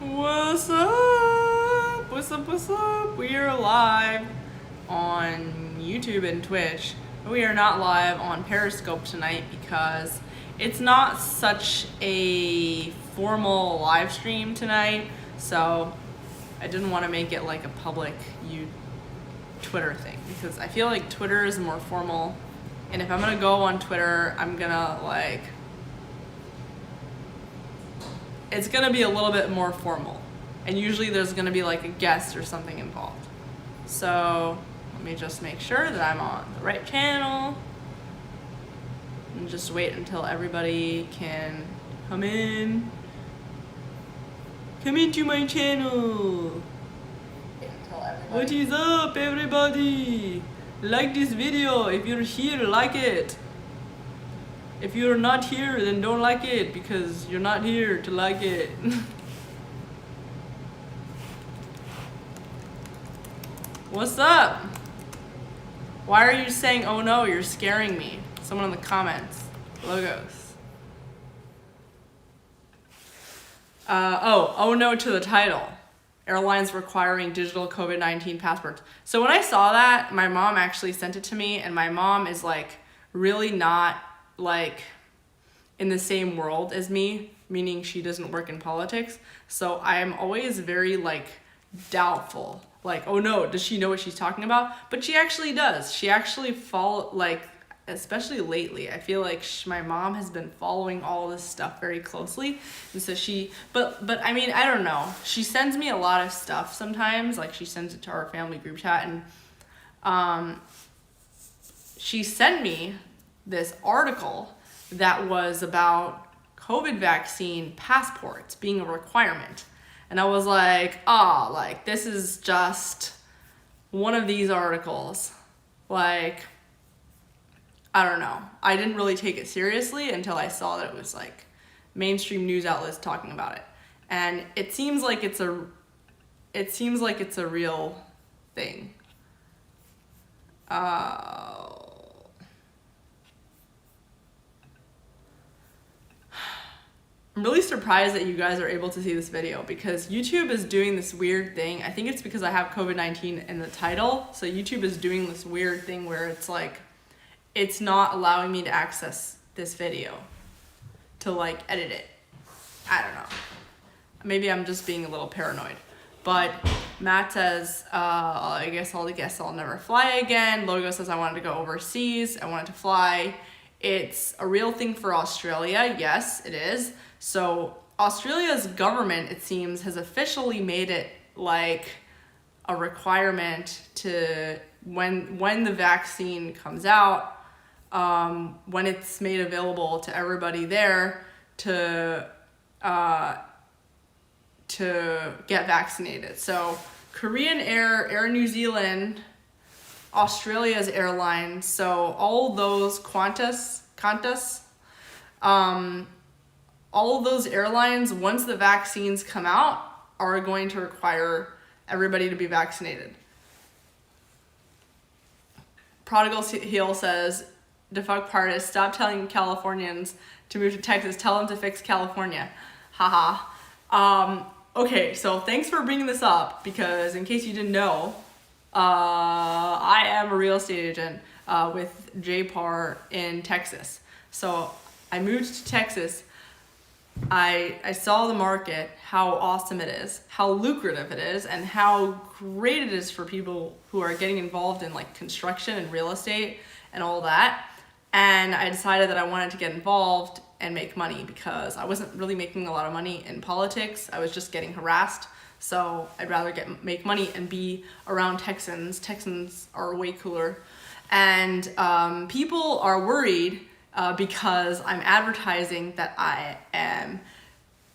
What's up? What's up? What's up? We are live on YouTube and Twitch. We are not live on Periscope tonight because it's not such a formal live stream tonight, so I didn't want to make it like a public Twitter thing because I feel like Twitter is more formal, and if I'm gonna go on Twitter, I'm gonna it's gonna be a little bit more formal, and usually there's gonna be like a guest or something involved. So let me just make sure that I'm on the right channel and just wait until everybody can come into my channel. What is up, everybody? Like this video. If you're here, like it. If you're not here, then don't like it because you're not here to like it. What's up? Why are you saying, oh no, you're scaring me? Someone in the comments. Logos. Oh no to the title. Airlines requiring digital COVID-19 passports. So when I saw that, my mom actually sent it to me, and my mom is like really not like in the same world as me, meaning she doesn't work in politics. So I am always very like doubtful, like, oh no, does she know what she's talking about? But she actually does. She actually especially lately, I feel like my mom has been following all this stuff very closely. And so but I mean, I don't know. She sends me a lot of stuff sometimes, like she sends it to our family group chat, and she sent me this article that was about COVID vaccine passports being a requirement. And I was like, this is just one of these articles. Like, I don't know. I didn't really take it seriously until I saw that it was like mainstream news outlets talking about it. And it seems like it's a real thing. I'm really surprised that you guys are able to see this video because YouTube is doing this weird thing. I think it's because I have COVID-19 in the title. So YouTube is doing this weird thing where it's like, it's not allowing me to access this video to like edit it. I don't know. Maybe I'm just being a little paranoid. But Matt says, I guess all the guests I'll never fly again. Logo says I wanted to go overseas. I wanted to fly. It's a real thing for Australia. Yes, it is. So Australia's government, it seems, has officially made it like a requirement to when the vaccine comes out, when it's made available to everybody there to get vaccinated. So Korean Air, Air New Zealand, Australia's Airlines, so all those Qantas, all of those airlines, once the vaccines come out, are going to require everybody to be vaccinated. Prodigal Heel says, defunct Pardes, stop telling Californians to move to Texas, tell them to fix California. Haha. Okay, so thanks for bringing this up, because in case you didn't know, I am a real estate agent with JPAR in Texas. So I moved to Texas. I saw the market, how awesome it is, how lucrative it is, and how great it is for people who are getting involved in like construction and real estate and all that. And I decided that I wanted to get involved and make money because I wasn't really making a lot of money in politics. I was just getting harassed. So I'd rather make money and be around Texans. Texans are way cooler. And people are worried because I'm advertising that I am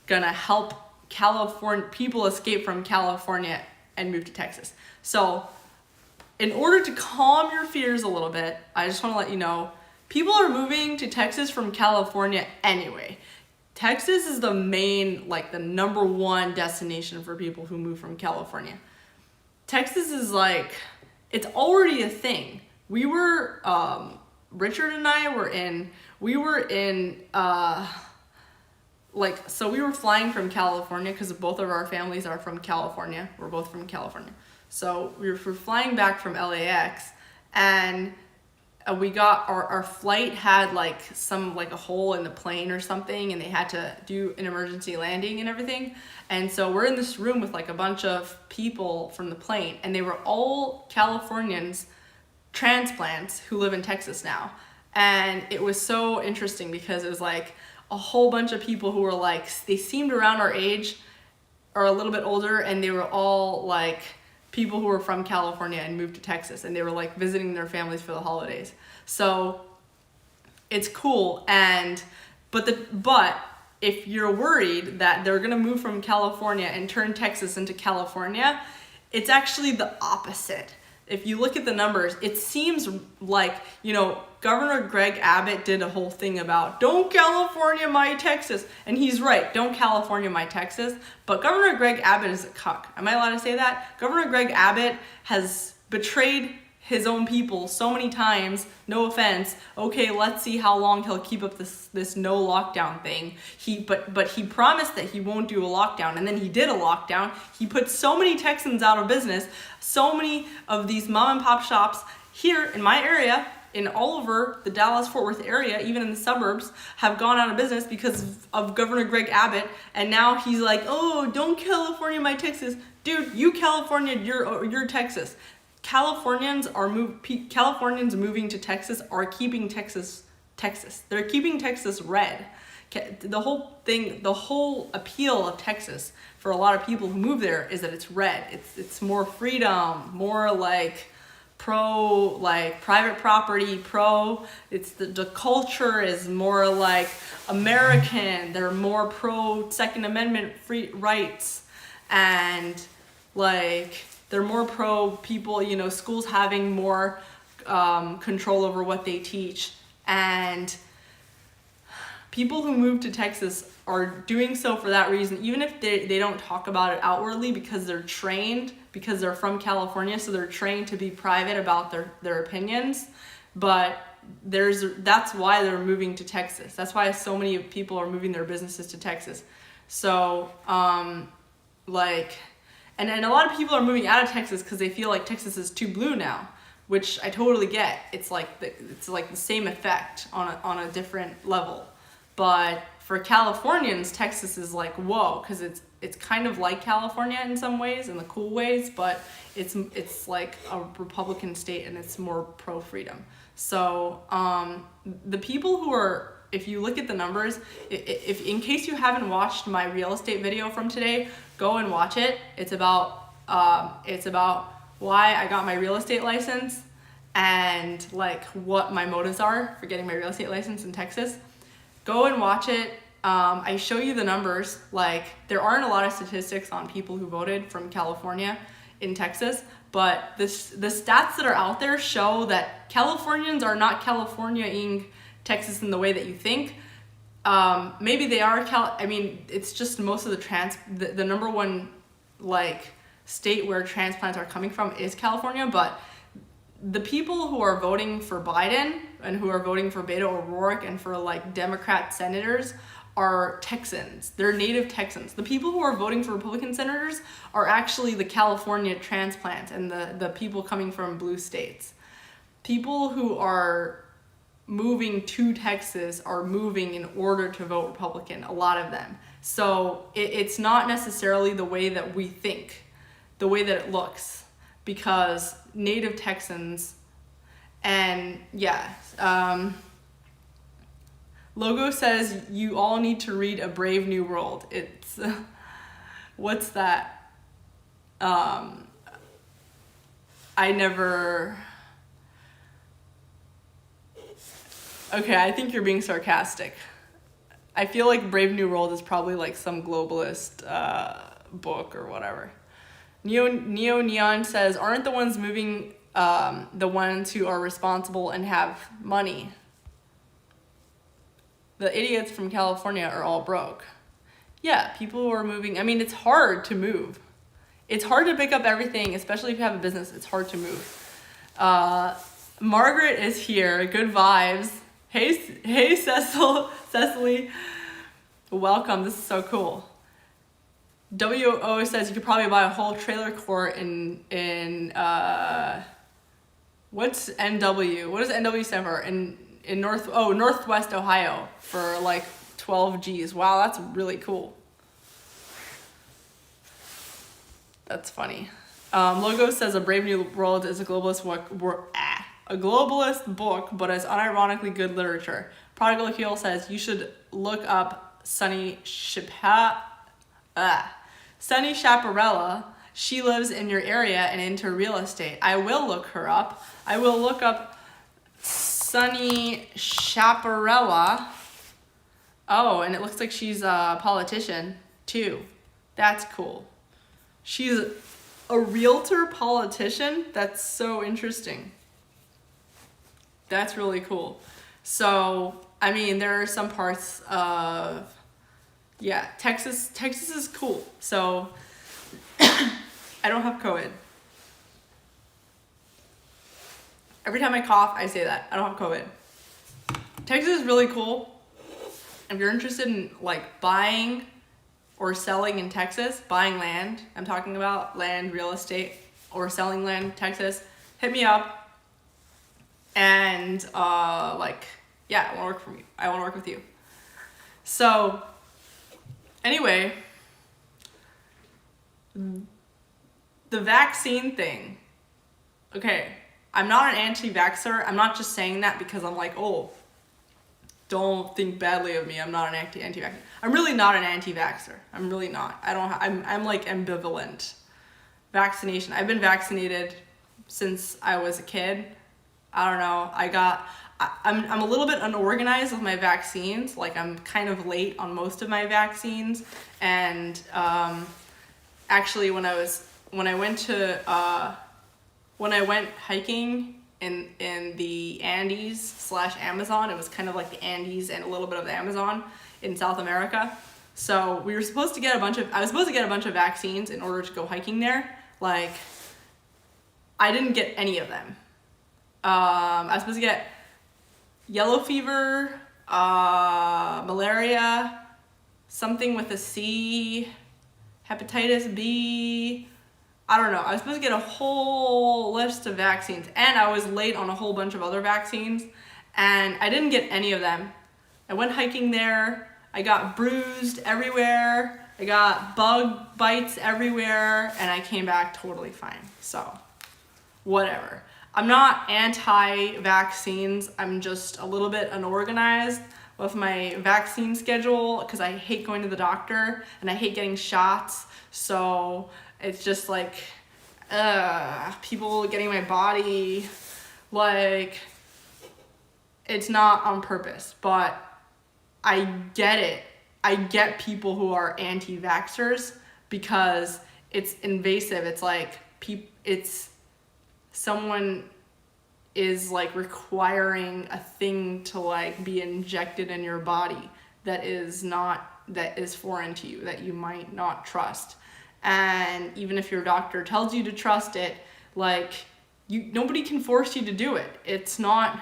gonna help people escape from California and move to Texas. So in order to calm your fears a little bit, I just wanna let you know, people are moving to Texas from California anyway. Texas is the main, like the number one destination for people who move from California. Texas is like, it's already a thing. We were, Richard and I were in like, so we were flying from California because both of our families are from California. We're both from California. So we were flying back from LAX, and we got our flight had like a hole in the plane or something, and they had to do an emergency landing and everything. And so we're in this room with like a bunch of people from the plane, and they were all Californians, transplants who live in Texas now. And it was so interesting because it was like a whole bunch of people who were like, they seemed around our age or a little bit older, and they were all like people who were from California and moved to Texas, and they were like visiting their families for the holidays. So it's cool. And but if you're worried that they're gonna move from California and turn Texas into California, it's actually the opposite. If you look at the numbers, it seems like, you know, Governor Greg Abbott did a whole thing about don't California my Texas. And he's right, don't California my Texas. But Governor Greg Abbott is a cuck. Am I allowed to say that? Governor Greg Abbott has betrayed his own people so many times, no offense. Okay, let's see how long he'll keep up this no lockdown thing. But he promised that he won't do a lockdown, and then he did a lockdown. He put so many Texans out of business. So many of these mom and pop shops here in my area, in all over the Dallas-Fort Worth area, even in the suburbs, have gone out of business because of Governor Greg Abbott. And now he's like, oh, don't California my Texas. Dude, you California, you're Texas. Californians moving to Texas are keeping Texas. They're keeping Texas red. The whole appeal of Texas for a lot of people who move there is that it's red. It's more freedom, more like pro like private property, it's the culture is more like American. They're more pro Second Amendment free rights, and like they're more pro people, you know, schools having more control over what they teach. And people who move to Texas are doing so for that reason, even if they don't talk about it outwardly, because they're trained, because they're from California, so they're trained to be private about their opinions. But that's why they're moving to Texas. That's why so many people are moving their businesses to Texas. So, and a lot of people are moving out of Texas because they feel like Texas is too blue now, which I totally get. It's like the same effect on a different level. But for Californians, Texas is like, whoa, because it's kind of like California in some ways, in the cool ways, but it's like a Republican state, and it's more pro-freedom. So the people who are, if you look at the numbers, if in case you haven't watched my real estate video from today, go and watch it. It's about why I got my real estate license and like what my motives are for getting my real estate license in Texas. Go and watch it. I show you the numbers. Like, there aren't a lot of statistics on people who voted from California in Texas, but the stats that are out there show that Californians are not California-ing Texas in the way that you think. Maybe they are. It's just most of the number one like state where transplants are coming from is California, but the people who are voting for Biden and who are voting for Beto O'Rourke and for like Democrat senators are Texans. They're native Texans. The people who are voting for Republican senators are actually the California transplants and the people coming from blue states. People who are moving to Texas are moving in order to vote Republican, a lot of them. So it's not necessarily the way that we think, the way that it looks, because native Texans and Logo says you all need to read A Brave New World. It's what's that? Okay, I think you're being sarcastic. I feel like Brave New World is probably like some globalist book or whatever. Neo Neon says, aren't the ones moving the ones who are responsible and have money? The idiots from California are all broke. Yeah, people who are moving, it's hard to move. It's hard to pick up everything, especially if you have a business, it's hard to move. Margaret is here, good vibes. Hey Cecily. Welcome, this is so cool. WO says you could probably buy a whole trailer court in what's NW? What does NW stand for? In Northwest Ohio for like 12 G's. Wow, that's really cool. That's funny. Logo says A Brave New World is a globalist book, but it's unironically good literature. Prodigal Heel says you should look up Sunny Chaparella. She lives in your area and into real estate. I will look her up. I will look up Sunny Chaparella. Oh, and it looks like she's a politician too. That's cool. She's a realtor politician? That's so interesting. That's really cool. So, I mean, there are some parts of, yeah, Texas is cool. So, I don't have COVID. Every time I cough, I say that. I don't have COVID. Texas is really cool. If you're interested in like buying or selling in Texas, buying land, I'm talking about land, real estate, or selling land in Texas, hit me up. And yeah, I want to work with you. So anyway, the vaccine thing. Okay, I'm not an anti-vaxxer. I'm not just saying that because I'm like, oh, don't think badly of me. I'm not an anti-vaxxer. I'm really not an anti-vaxxer. I'm really not. I'm like ambivalent. Vaccination. I've been vaccinated since I was a kid. I don't know. I'm a little bit unorganized with my vaccines. Like I'm kind of late on most of my vaccines. And actually when I went hiking in the Andes / Amazon, it was kind of like the Andes and a little bit of the Amazon in South America. So I was supposed to get a bunch of vaccines in order to go hiking there. Like, I didn't get any of them. I was supposed to get yellow fever, malaria, something with a C, hepatitis B, I don't know. I was supposed to get a whole list of vaccines, and I was late on a whole bunch of other vaccines, and I didn't get any of them. I went hiking there. I got bruised everywhere. I got bug bites everywhere, and I came back totally fine. So, whatever. I'm not anti-vaccines. I'm just a little bit unorganized with my vaccine schedule because I hate going to the doctor and I hate getting shots. So it's just like, people getting my body, like, it's not on purpose, but I get it. I get people who are anti-vaxxers because it's invasive. It's like, someone is like requiring a thing to like be injected in your body that is foreign to you, that you might not trust. And even if your doctor tells you to trust it, like, nobody can force you to do it. It's not.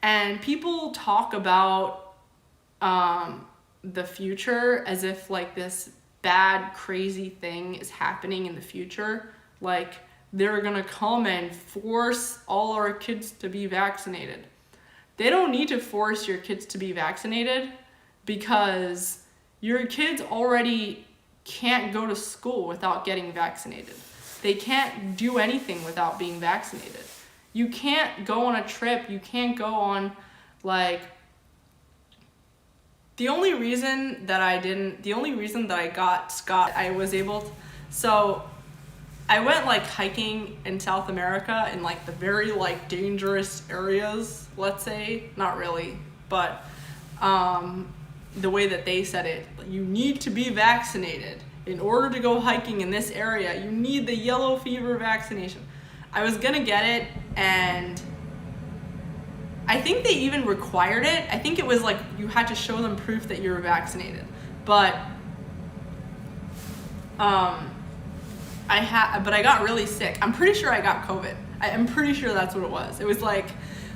And people talk about the future as if like this bad, crazy thing is happening in the future. Like, they're gonna come and force all our kids to be vaccinated. They don't need to force your kids to be vaccinated because your kids already can't go to school without getting vaccinated. They can't do anything without being vaccinated. You can't go on a trip. You can't go on, like, the only reason that I got Scott, I was able to, so I went like hiking in South America in like the very like dangerous areas, let's say, not really, but the way that they said it, you need to be vaccinated in order to go hiking in this area. You need the yellow fever vaccination. I was gonna get it, and I think they even required it. I think it was like you had to show them proof that you were vaccinated, but I got really sick. I'm pretty sure I got COVID. I'm pretty sure that's what it was. It was like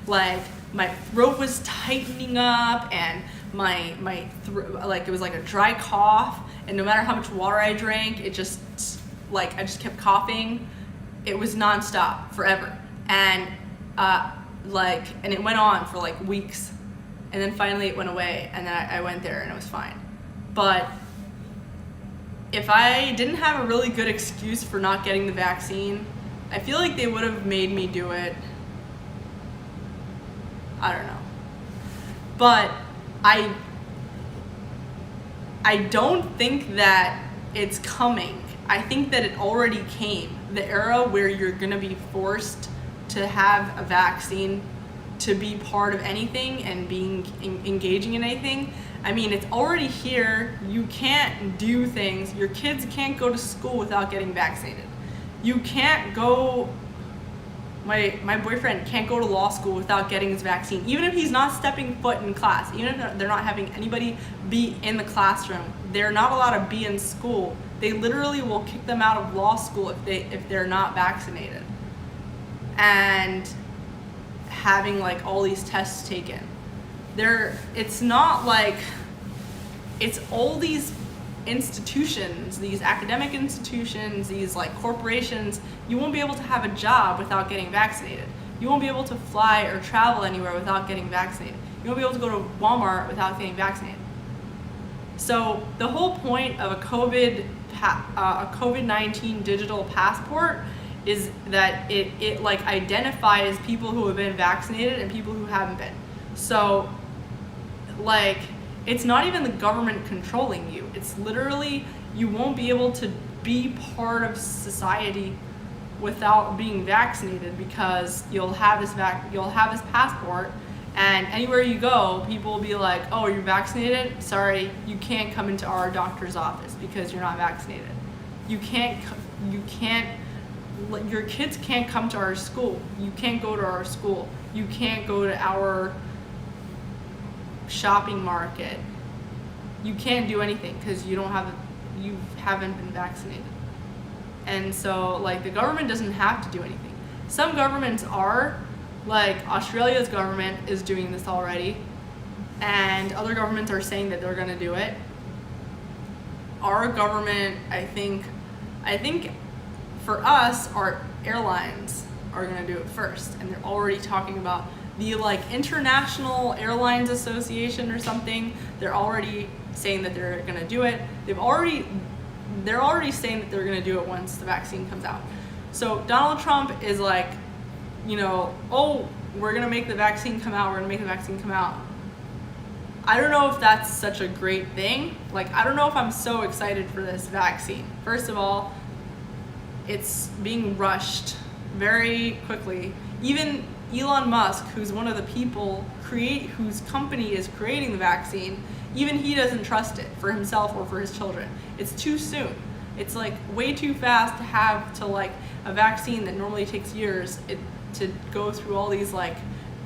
my throat was tightening up and like it was like a dry cough, and no matter how much water I drank, it just like I just kept coughing. It was nonstop forever, and and it went on for like weeks, and then finally it went away, and then I went there and it was fine. But if I didn't have a really good excuse for not getting the vaccine, I feel like they would have made me do it. I don't know. But I don't think that it's coming. I think that it already came. The era where you're gonna be forced to have a vaccine to be part of anything and engaging in anything. I mean, it's already here. You can't do things. Your kids can't go to school without getting vaccinated. You can't go, my boyfriend can't go to law school without getting his vaccine. Even if he's not stepping foot in class, even if they're not having anybody be in the classroom, they're not allowed to be in school. They literally will kick them out of law school if they're not vaccinated. And having like all these tests taken. It's not like, it's all these institutions, these academic institutions, these like corporations. You won't be able to have a job without getting vaccinated. You won't be able to fly or travel anywhere without getting vaccinated. You won't be able to go to Walmart without getting vaccinated. So the whole point of a COVID-19 digital passport is that it like identifies people who have been vaccinated and people who haven't been. So like, it's not even the government controlling you. It's literally, you won't be able to be part of society without being vaccinated, because you'll have this passport, and anywhere you go, people will be like, oh, you're vaccinated? Sorry, you can't come into our doctor's office because you're not vaccinated. Your kids can't come to our school. You can't go to our school. You can't go to our shopping market. You can't do anything because you haven't been vaccinated. And so like the government doesn't have to do anything. Some governments are, like Australia's government is doing this already, and other governments are saying that they're going to do it. Our government, I think for us, our airlines are going to do it first, and they're already talking about the like International Airlines Association or something. They're already saying that they're going to do it. They're already saying that they're going to do it once the vaccine comes out. So Donald Trump is like, oh, we're going to make the vaccine come out. We're going to make the vaccine come out. I don't know if that's such a great thing. Like, I don't know if I'm so excited for this vaccine. First of all, it's being rushed very quickly. Even Elon Musk, who's one of the people whose company is creating the vaccine, even he doesn't trust it for himself or for his children. It's too soon. It's like way too fast to have like a vaccine that normally takes years to go through all these like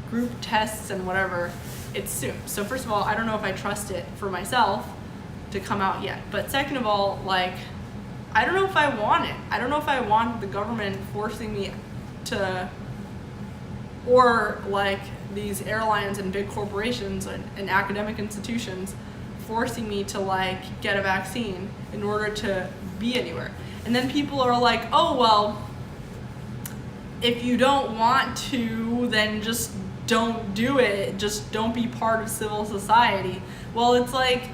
group tests and whatever. It's soon. So first of all, I don't know if I trust it for myself to come out yet. But second of all, like, I don't know if I want it. I don't know if I want the government forcing me to, or like these airlines and big corporations and academic institutions forcing me to like get a vaccine in order to be anywhere. And then people are like, oh, well, if you don't want to, then just don't do it. Just don't be part of civil society. Well, it's like,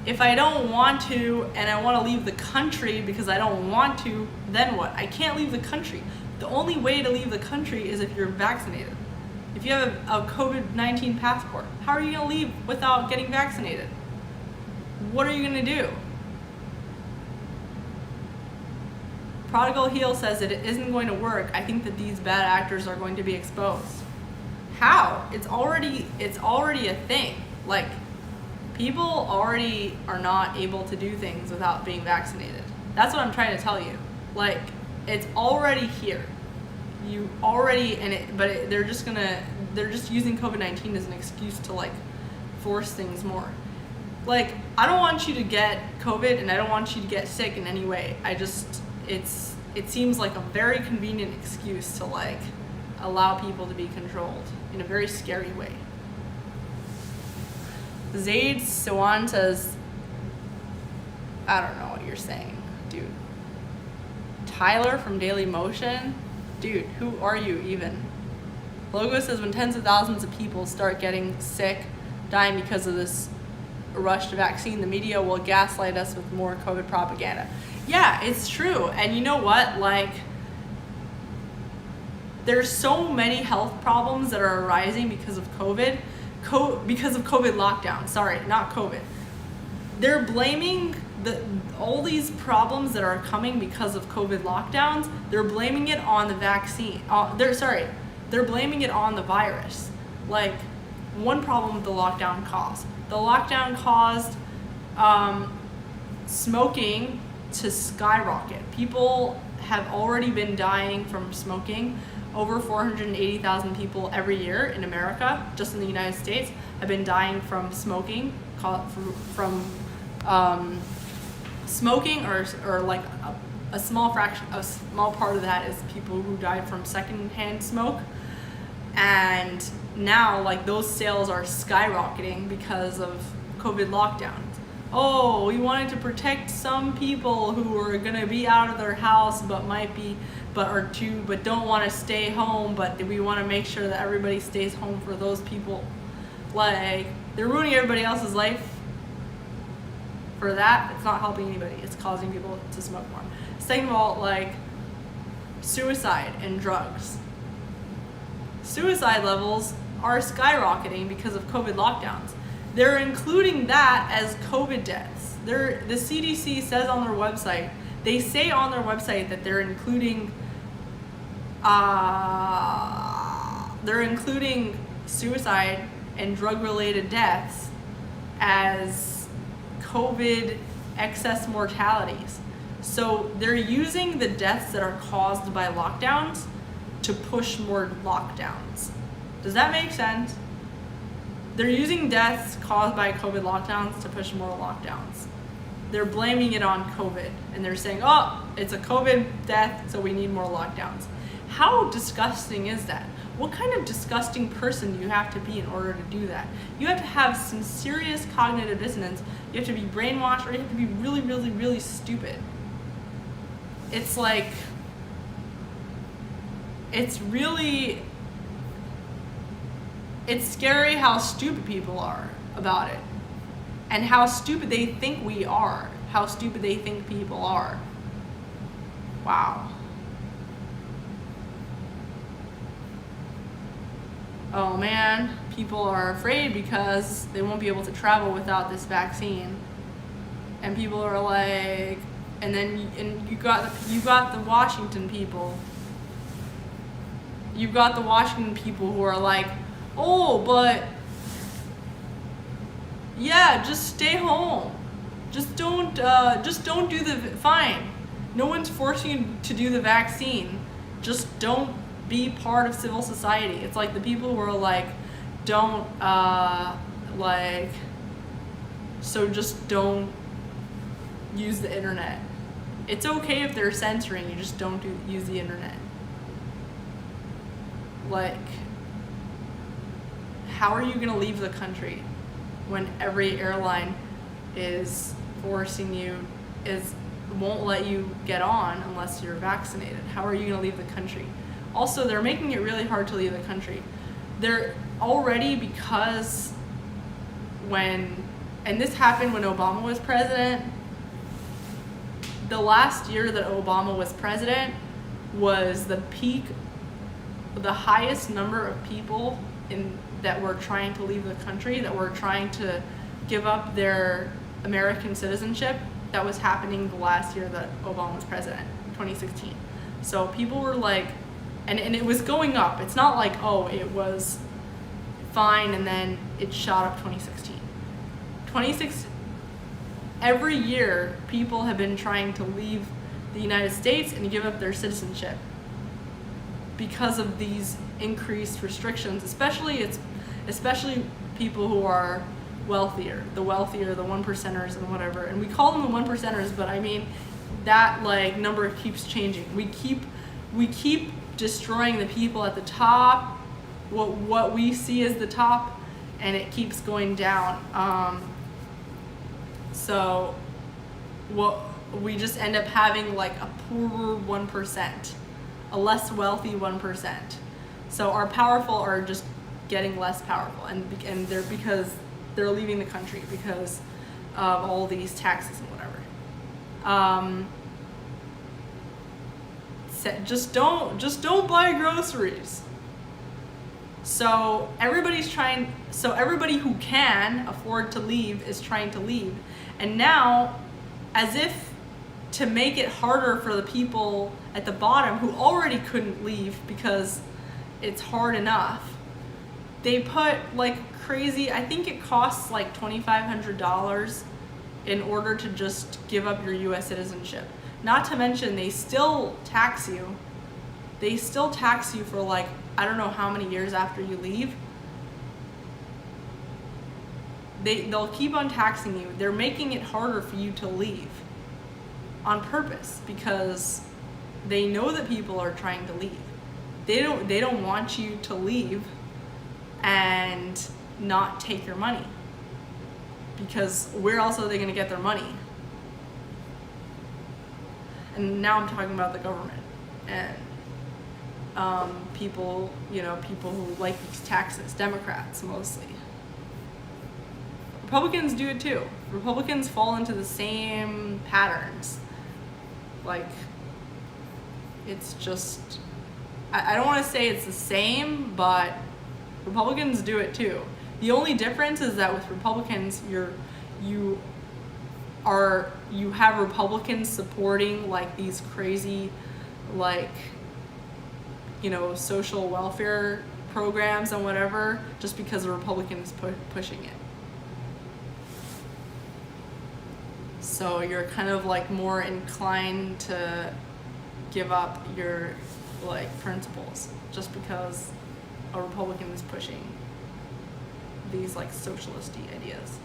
if I don't want to and I want to leave the country because I don't want to, then what? I can't leave the country. The only way to leave the country is if you're vaccinated. If you have a COVID-19 passport, how are you going to leave without getting vaccinated? What are you going to do? Prodigal Heel says that it isn't going to work. I think that these bad actors are going to be exposed. How? It's already a thing. Like, people already are not able to do things without being vaccinated. That's what I'm trying to tell you. Like, it's already here. You already they're just using COVID-19 as an excuse to like force things more. Like, I don't want you to get COVID and I don't want you to get sick in any way. It seems like a very convenient excuse to like allow people to be controlled in a very scary way. Zaid Swan says, I don't know what you're saying, dude. Tyler from Daily Motion? Dude, who are you even? Logo says, when tens of thousands of people start getting sick, dying because of this rush to vaccine, the media will gaslight us with more COVID propaganda. Yeah, it's true. And you know what? Like, there's so many health problems that are arising because of COVID. Because of COVID lockdown. Sorry, not COVID. They're blaming all these problems that are coming because of COVID lockdowns. They're blaming it on the vaccine. They're blaming it on the virus. Like, one problem the lockdown caused. The lockdown caused smoking to skyrocket. People have already been dying from smoking. Over 480,000 people every year in America, just in the United States, have been dying from smoking, smoking, or like a small part of that is people who died from secondhand smoke. And now, like, those sales are skyrocketing because of COVID lockdowns. Oh, we wanted to protect some people who are gonna be out of their house but don't want to stay home, but we want to make sure that everybody stays home for those people. Like, they're ruining everybody else's life for that. It's not helping anybody. It's causing people to smoke more. Second of all, like, suicide and drugs. Suicide levels are skyrocketing because of COVID lockdowns. They're including that as COVID deaths. The CDC says on their website, they say on their website that they're including suicide and drug-related deaths as COVID excess mortalities. So they're using the deaths that are caused by lockdowns to push more lockdowns. Does that make sense? They're using deaths caused by COVID lockdowns to push more lockdowns. They're blaming it on COVID, and they're saying, oh, it's a COVID death, so we need more lockdowns. How disgusting is that? What kind of disgusting person do you have to be in order to do that? You have to have some serious cognitive dissonance. You have to be brainwashed, or you have to be really, really, really stupid. It's like, it's scary how stupid people are about it, and how stupid they think we are, how stupid they think people are. Wow. Oh man, people are afraid because they won't be able to travel without this vaccine. And people are like, you got the Washington people. You've got the Washington people who are like, oh, but yeah, just stay home. Just don't do fine. No one's forcing you to do the vaccine. Just don't be part of civil society. It's like the people who are like, so just don't use the internet. It's okay if they're censoring you, just don't use the internet. Like, how are you gonna leave the country when every airline is won't let you get on unless you're vaccinated? How are you gonna leave the country? Also, they're making it really hard to leave the country. They're already, because and this happened when Obama was president. The last year that Obama was president was the peak, the highest number of people that were trying to leave the country, that were trying to give up their American citizenship. That was happening the last year that Obama was president, 2016. So people were like, and it was going up. It's not like, oh, it was fine and then it shot up 2016. Every year, people have been trying to leave the United States and give up their citizenship because of these increased restrictions, especially people who are wealthier, the one percenters and whatever. And we call them the one percenters, but I mean, that like number keeps changing. We keep destroying the people at the top, what we see as the top, and it keeps going down. So what we just end up having like a poorer 1%, a less wealthy 1%. So our powerful are just getting less powerful, and they're because they're leaving the country because of all these taxes and whatever. Just don't buy groceries. So everybody who can afford to leave is trying to leave. And now, as if to make it harder for the people at the bottom who already couldn't leave because it's hard enough, they put like crazy, I think it costs like $2,500 in order to just give up your US citizenship. Not to mention they still tax you. They still tax you for like, I don't know how many years after you leave. They'll keep on taxing you. They're making it harder for you to leave on purpose because they know that people are trying to leave. They don't want you to leave and not take your money, because where else are they going to get their money? And now I'm talking about the government and people who like these taxes, Democrats mostly. Republicans do it too. Republicans fall into the same patterns. Like, it's just, I don't want to say it's the same, but Republicans do it too. The only difference is that with Republicans, you have Republicans supporting like these crazy, like, social welfare programs and whatever, just because the Republican is pushing it. So you're kind of like more inclined to give up your like principles just because a Republican is pushing these like socialist-y ideas.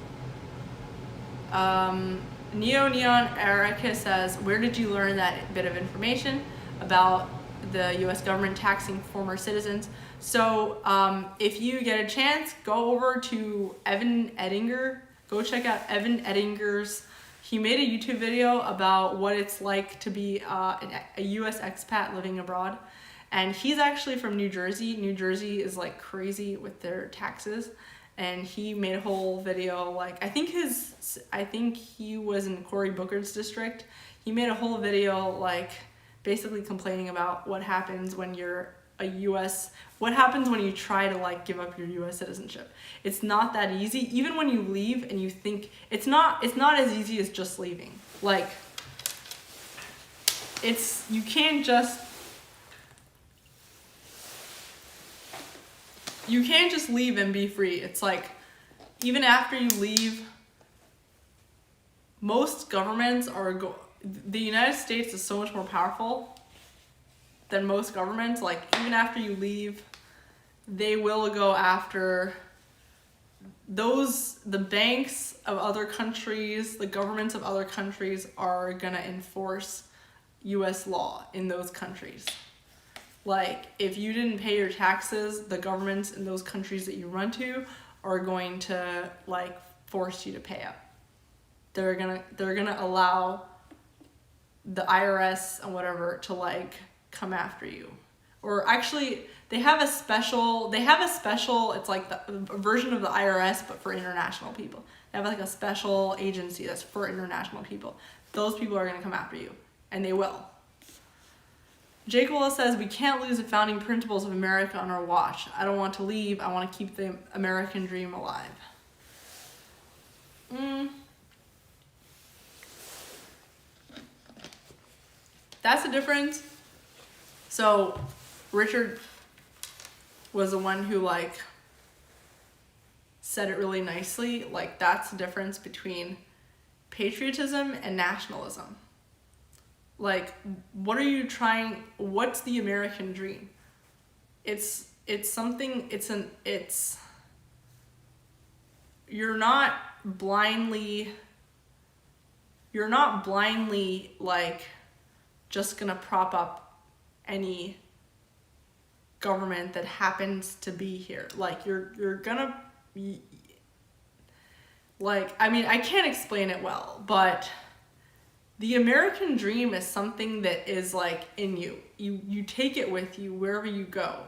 Neon Erica says, where did you learn that bit of information about the US government taxing former citizens? So if you get a chance, go over to Evan Edinger. Go check out Evan Edinger's. He made a YouTube video about what it's like to be a US expat living abroad. And he's actually from New Jersey. New Jersey is like crazy with their taxes. And he made a whole video, like, I think he was in Cory Booker's district. He made a whole video, like, basically complaining about what happens when you're what happens when you try to, like, give up your US citizenship. It's not that easy. Even when you leave and you think, it's not as easy as just leaving. Like, you can't just leave and be free. It's like, even after you leave, most governments the United States is so much more powerful than most governments. Like, even after you leave, they will go after the banks of other countries, the governments of other countries are gonna enforce US law in those countries. Like, if you didn't pay your taxes, the governments in those countries that you run to are going to, like, force you to pay up. They're gonna allow the IRS and whatever to, like, come after you. Or actually, they have a special, it's like a version of the IRS, but for international people. They have like a special agency that's for international people. Those people are gonna come after you, and they will. Jake Willis says, we can't lose the founding principles of America on our watch. I don't want to leave. I want to keep the American dream alive. That's the difference. So Richard was the one who, like, said it really nicely. Like, that's the difference between patriotism and nationalism. Like, what's the American dream? You're not blindly, like, just gonna prop up any government that happens to be here. Like, you're gonna like, I mean, I can't explain it well, but the American dream is something that is like in you. You take it with you wherever you go.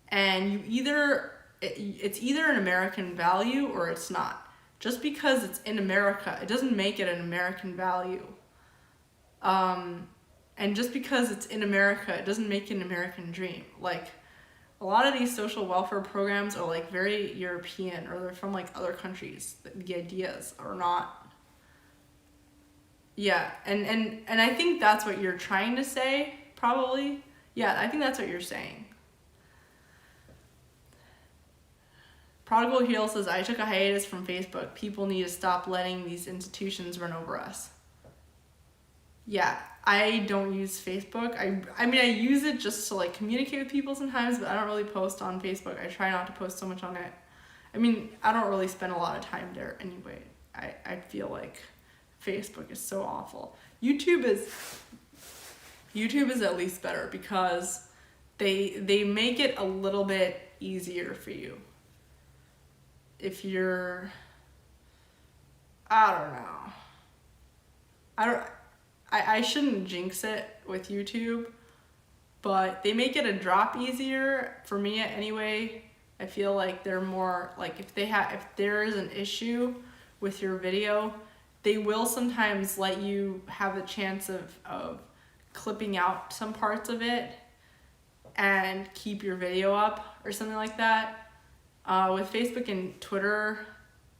And it's either an American value or it's not. Just because it's in America, it doesn't make it an American value. And just because it's in America, it doesn't make it an American dream. Like, a lot of these social welfare programs are like very European, or they're from like other countries. The ideas are not. Yeah, and I think that's what you're trying to say, probably. Yeah, I think that's what you're saying. Prodigal Heel says, I took a hiatus from Facebook. People need to stop letting these institutions run over us. Yeah, I don't use Facebook. I mean, I use it just to like communicate with people sometimes, but I don't really post on Facebook. I try not to post so much on it. I mean, I don't really spend a lot of time there anyway. I feel like Facebook is so awful. YouTube is at least better because they make it a little bit easier for you. If you're, I don't know. I shouldn't jinx it with YouTube, but they make it a drop easier for me anyway. I feel like they're more like if there is an issue with your video, they will sometimes let you have the chance of clipping out some parts of it and keep your video up or something like that. With Facebook and Twitter,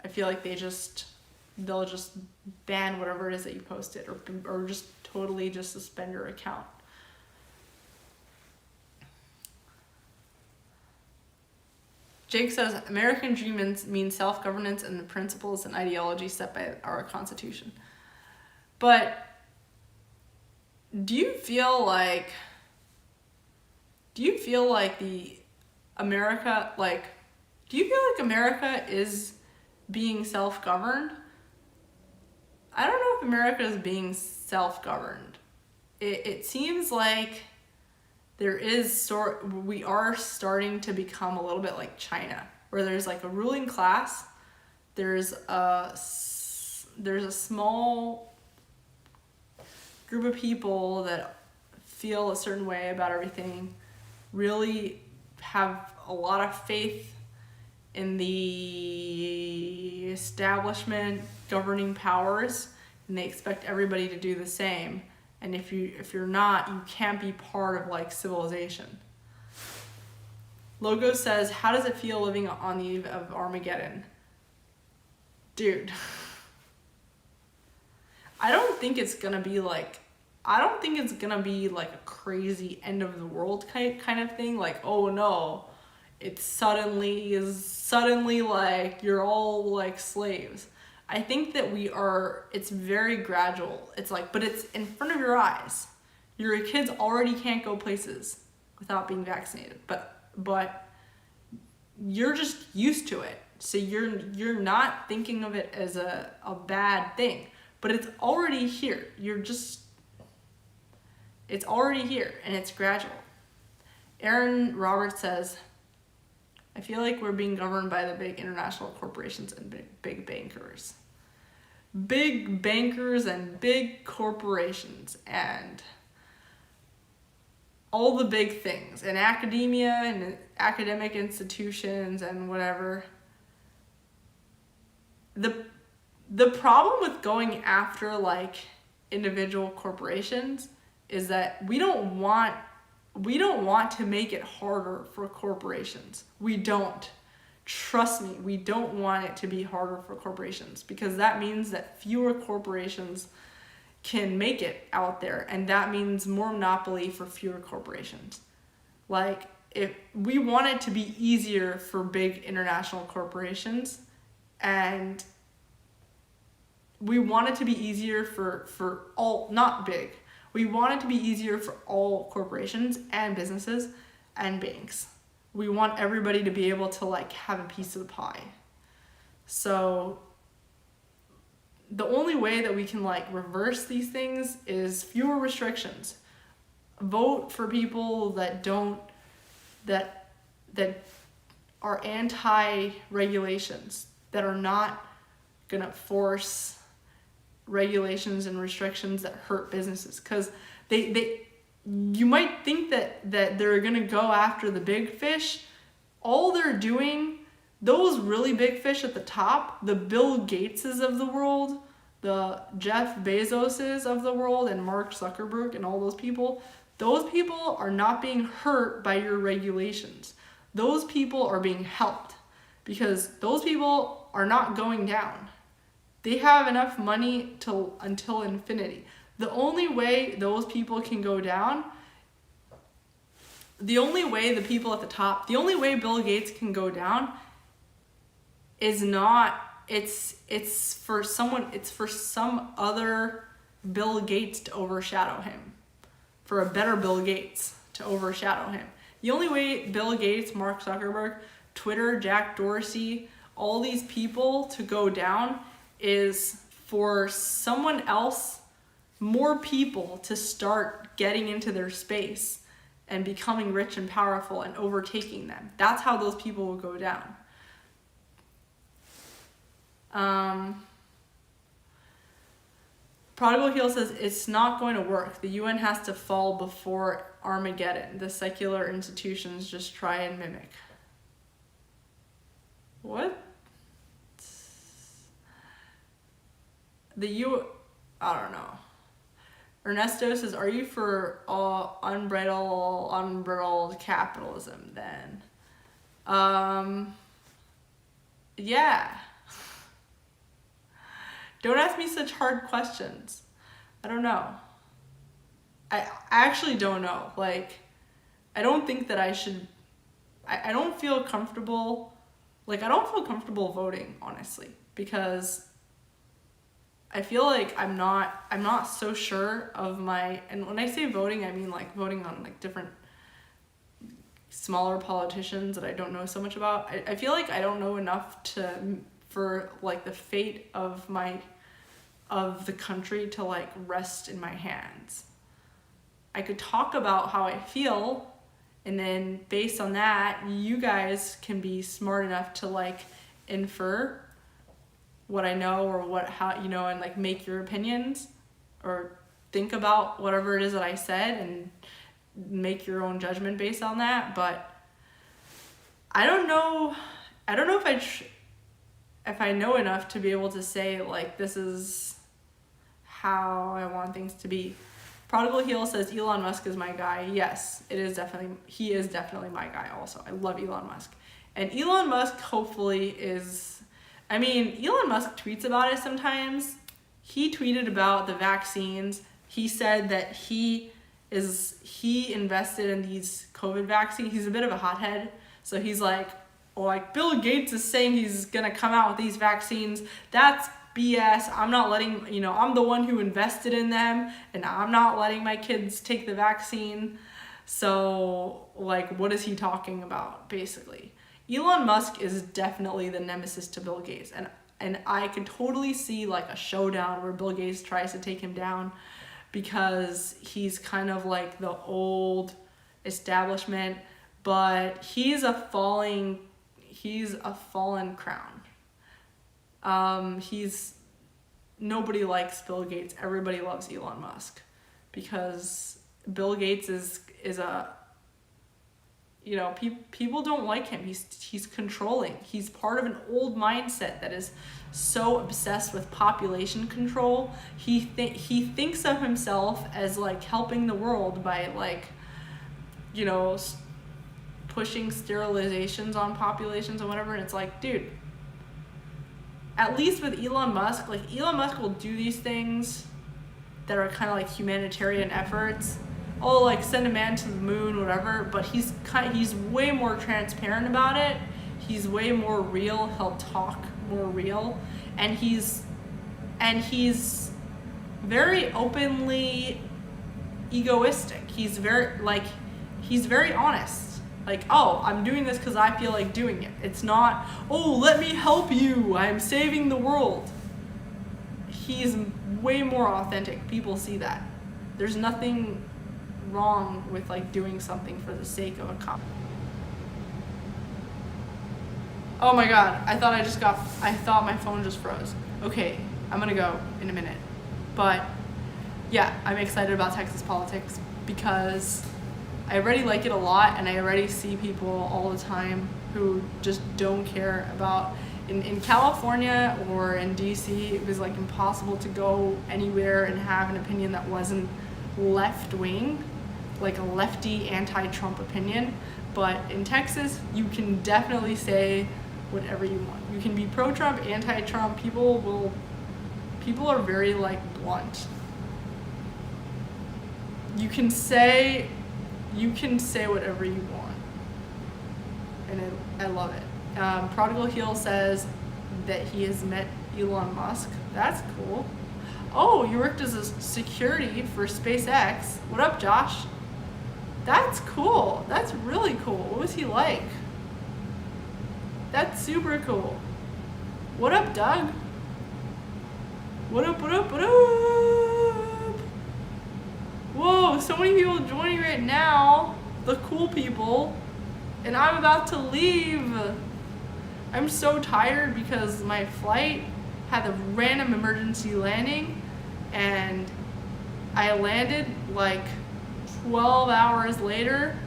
I feel like they'll just ban whatever it is that you posted, or just totally just suspend your account. Jake says, American dream means self-governance and the principles and ideology set by our Constitution. But do you feel like America is being self-governed? I don't know if America is being self-governed. It seems like we are starting to become a little bit like China, where there's like a ruling class, there's a small group of people that feel a certain way about everything, really have a lot of faith in the establishment governing powers, and they expect everybody to do the same. And if you're not, you can't be part of like civilization. Logo says, how does it feel living on the eve of Armageddon? Dude, I don't think it's gonna be like a crazy end of the world kind of thing. Like, oh no, it's suddenly like you're all like slaves. I think that it's very gradual. It's like, but it's in front of your eyes. Your kids already can't go places without being vaccinated, but you're just used to it. So you're not thinking of it as a bad thing, but it's already here. It's already here and it's gradual. Aaron Roberts says, I feel like we're being governed by the big international corporations and big bankers. Big bankers and big corporations and all the big things, and academia and academic institutions and whatever. The problem with going after like individual corporations is that we don't want to make it harder for corporations. We don't. Trust me, we don't want it to be harder for corporations, because that means that fewer corporations can make it out there, and that means more monopoly for fewer corporations. Like, if we want it to be easier for big international corporations, and we want it to be easier for all, not big, we want it to be easier for all corporations and businesses and banks. We want everybody to be able to like have a piece of the pie. So the only way that we can like reverse these things is fewer restrictions. Vote for people that are anti-regulations, that are not gonna force regulations and restrictions that hurt businesses, because you might think that they're gonna go after the big fish. All they're doing, those really big fish at the top, the Bill Gateses of the world, the Jeff Bezoses of the world, and Mark Zuckerberg and all those people are not being hurt by your regulations. Those people are being helped, because those people are not going down. They have enough money until infinity. The only way those people can go down, the only way the people at the top, the only way Bill Gates can go down is not, it's for some other Bill Gates to overshadow him, for a better Bill Gates to overshadow him. The only way Bill Gates, Mark Zuckerberg, Twitter, Jack Dorsey, all these people to go down is for someone else, more people to start getting into their space and becoming rich and powerful and overtaking them. That's how those people will go down. Prodigal Heel says it's not going to work. The UN has to fall before Armageddon. The secular institutions just try and mimic. What? I don't know. Ernesto says, are you for unbridled capitalism then? Yeah. Don't ask me such hard questions. I don't know. I actually don't know. Like, I don't think that I should, I don't feel comfortable, I don't feel comfortable voting, honestly, because I feel like I'm not so sure of my, and when I say voting, I mean like voting on like different smaller politicians that I don't know so much about. I feel like I don't know enough for like the fate of the country to like rest in my hands. I could talk about how I feel, and then based on that, you guys can be smart enough to like infer what I know or how, you know, and like make your opinions or think about whatever it is that I said and make your own judgment based on that. But I don't know if I know enough to be able to say like this is how I want things to be. Prodigal Heel says Elon Musk is my guy. Yes, he is definitely my guy also. I love Elon Musk. And Elon Musk hopefully is, I mean, Elon Musk tweets about it sometimes. He tweeted about the vaccines. He said that he invested in these COVID vaccines. He's a bit of a hothead. So he's like, oh, like Bill Gates is saying he's gonna come out with these vaccines. That's BS. I'm not letting, I'm the one who invested in them, and I'm not letting my kids take the vaccine. So like, what is he talking about, basically? Elon Musk is definitely the nemesis to Bill Gates, and I could totally see like a showdown where Bill Gates tries to take him down, because he's kind of like the old establishment, but he's a fallen crown. Nobody likes Bill Gates. Everybody loves Elon Musk, because Bill Gates is a, people don't like him. He's controlling. He's part of an old mindset that is so obsessed with population control. He thinks of himself as like helping the world by like, pushing sterilizations on populations and whatever. And it's like, dude, at least with Elon Musk, like Elon Musk will do these things that are kind of like humanitarian efforts. Oh, like send a man to the moon, whatever. But he's way more transparent about it. He's way more real. He'll talk more real, and he's very openly egoistic. He's very honest. Like, oh, I'm doing this because I feel like doing it. It's not, oh, let me help you, I'm saving the world. He's way more authentic. People see that. There's nothing wrong with like doing something for the sake of a cause. Oh my god, I thought my phone just froze. Okay, I'm gonna go in a minute. But yeah, I'm excited about Texas politics because I already like it a lot, and I already see people all the time who just don't care about. In California or in DC, it was like impossible to go anywhere and have an opinion that wasn't left wing, like a lefty anti-Trump opinion. But in Texas, you can definitely say whatever you want. You can be pro-Trump, anti-Trump. People are very like blunt. You can say whatever you want, and I love it. Prodigal Heel says that he has met Elon Musk. That's cool. Oh, you worked as a security for SpaceX. What up, Josh? That's cool. That's really cool. What was he like? That's super cool. What up, Doug? What up, what up, what up? Whoa, so many people joining right now. The cool people. And I'm about to leave. I'm so tired because my flight had a random emergency landing, and I landed like 12 hours later.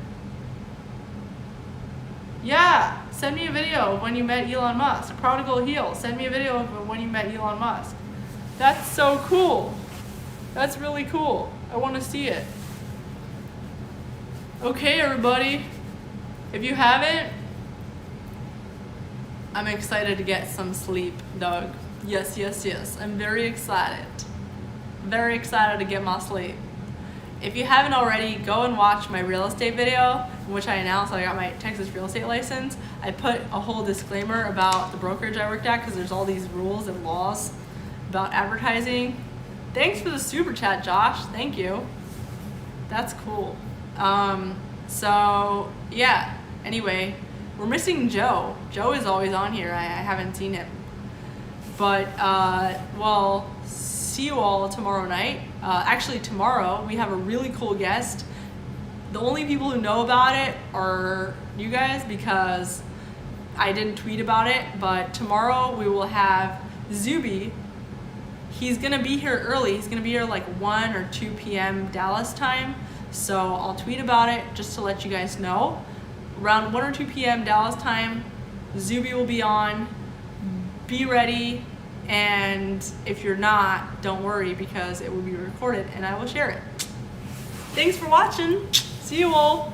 Yeah, send me a video of when you met Elon Musk. Prodigal Heel, send me a video of when you met Elon Musk. That's so cool. That's really cool. I want to see it. Okay, everybody. If you haven't, I'm excited to get some sleep, Doug. Yes, yes, yes. I'm very excited. Very excited to get my sleep. If you haven't already, go and watch my real estate video in which I announced I got my Texas real estate license. I put a whole disclaimer about the brokerage I worked at because there's all these rules and laws about advertising. Thanks for the super chat, Josh. Thank you. That's cool. So yeah, anyway, we're missing Joe. Joe is always on here. I haven't seen him. But, well, see you all tomorrow night. Actually, tomorrow we have a really cool guest. The only people who know about it are you guys because I didn't tweet about it. But tomorrow we will have Zuby. He's going to be here early. He's going to be here like 1 or 2 p.m. Dallas time. So I'll tweet about it just to let you guys know. Around 1 or 2 p.m. Dallas time, Zuby will be on. Be ready, and if you're not, don't worry because it will be recorded and I will share it. Thanks for watching. See you all.